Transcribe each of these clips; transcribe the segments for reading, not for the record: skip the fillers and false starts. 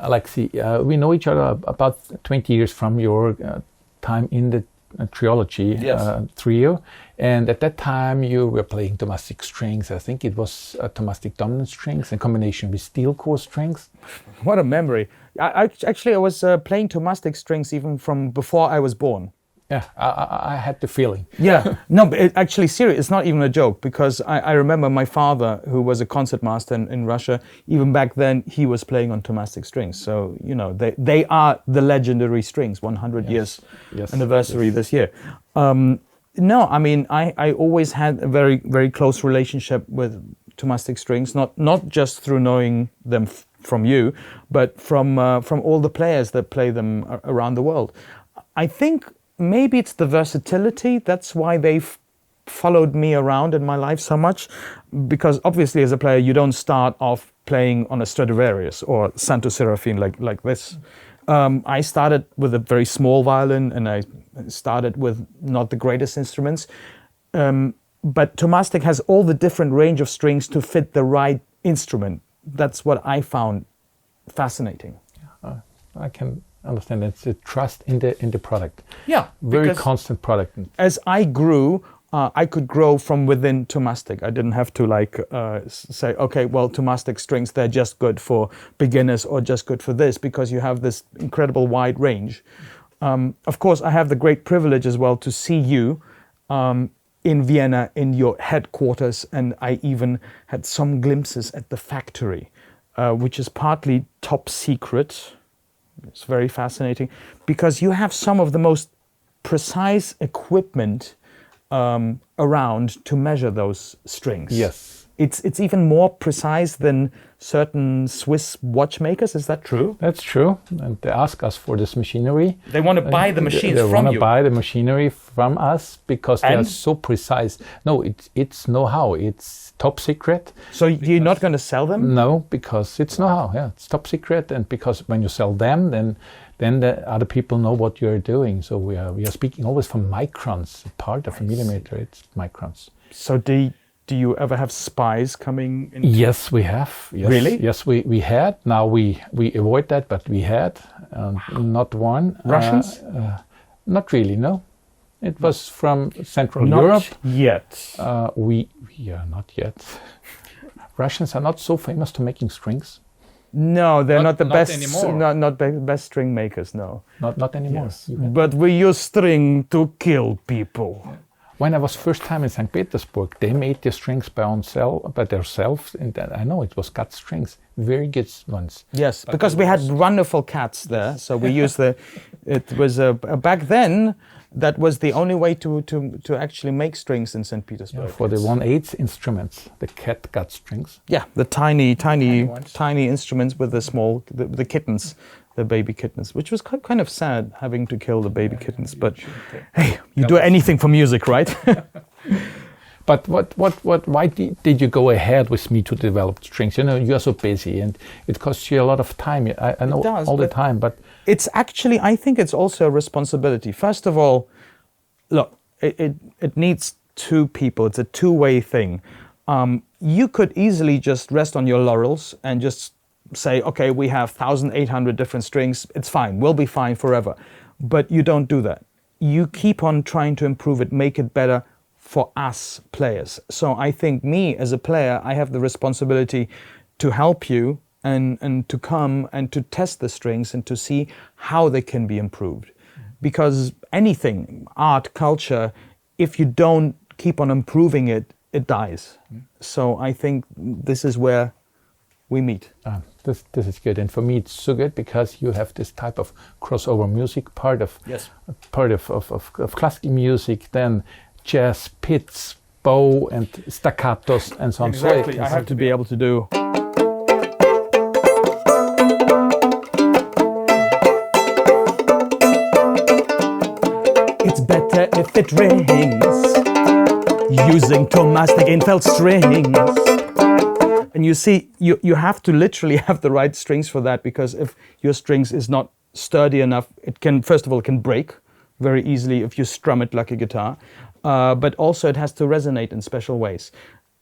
Aleksey, we know each other about 20 years from your time in the trilogy trio, and at that time you were playing Thomastik strings. I think it was Thomastik dominant strings in combination with steel core strings. What a memory! I was playing Thomastik strings even from before I was born. Yeah, I had the feeling. Yeah, no, but actually, serious. It's not even a joke, because I remember my father, who was a concertmaster in Russia. Even back then, he was playing on Thomastik strings. So you know, they are the legendary strings. 100 years anniversary this year. No, I mean, I always had a very close relationship with Thomastik strings. Not just through knowing them from you, but from all the players that play them around the world. I think. Maybe it's the versatility. That's why they've followed me around in my life so much. Because obviously, as a player, you don't start off playing on a Stradivarius or Santo Serafin like this. I started with a very small violin, and I started with not the greatest instruments. But Thomastik has all the different range of strings to fit the right instrument. That's what I found fascinating. I can understand. It's a trust in the product. Yeah, very constant product. As I grew, I could grow from within Thomastik. I didn't have to say, okay, well, Thomastik strings, they're just good for beginners or just good for this, because you have this incredible wide range. Of course, I have the great privilege as well to see you in Vienna in your headquarters, and I even had some glimpses at the factory, which is partly top secret. It's very fascinating, because you have some of the most precise equipment around to measure those strings. Yes. It's even more precise than certain Swiss watchmakers. Is that true? That's true. And they ask us for this machinery. They want to buy the machines from you. They want to buy the machinery from us because they are so precise. No, it's know-how. It's top secret. So you're not going to sell them? No, because it's know-how. Yeah, it's top secret, and because when you sell them, then the other people know what you're doing. So we are speaking always from microns. Part of a millimeter, it's microns. So do you ever have spies coming in? Yes, we have. Yes. Really? Yes, we had. Now we avoid that, but we had. Not one. Russians? Not really, no. It was from Central Europe. Not yet. Not yet. Russians are not so famous to making strings. No, they're not the best. Anymore. Not the best string makers. No. Not anymore. Yes. But we use string to kill people. Yeah. When I was first time in St. Petersburg, they made the strings by themselves, and I know it was cut strings, very good ones. Yes, but because we had wonderful cats there, so we used it was back then, that was the only way to actually make strings in St. Petersburg. Yeah, for the 1/8 instruments, the cat cut strings. Yeah, the tiny instruments with the kittens. The baby kittens, which was kind of sad having to kill the baby kittens. But hey, you do anything for music, right? But why did you go ahead with me to develop strings? You know, you are so busy, and it costs you a lot of time. I know all the time, but it's actually, I think it's also a responsibility. First of all, look, it needs two people. It's a two-way thing. You could easily just rest on your laurels and just say, okay, we have 1,800 different strings, it's fine, we'll be fine forever. But you don't do that. You keep on trying to improve it, make it better for us players. So I think me as a player, I have the responsibility to help you and to come and to test the strings and to see how they can be improved. Because anything, art, culture, if you don't keep on improving it, it dies. So I think this is where we meet. This is good, and for me it's so good because you have this type of crossover music, part of classical music, then jazz, pits, bow, and staccatos, and so on. Exactly, I have to be able to do. It's better if it rings, using Thomastik-INFELD strings. And you see, you have to literally have the right strings for that, because if your strings is not sturdy enough, it can, first of all, it can break very easily if you strum it like a guitar. But also it has to resonate in special ways.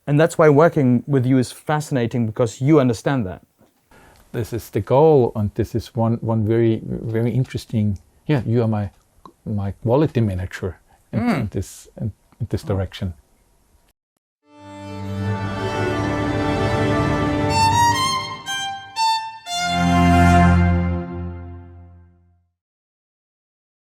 And that's why working with you is fascinating, because you understand that. this is the goal, and this is one very very interesting. Yeah, you are my quality manager in this direction.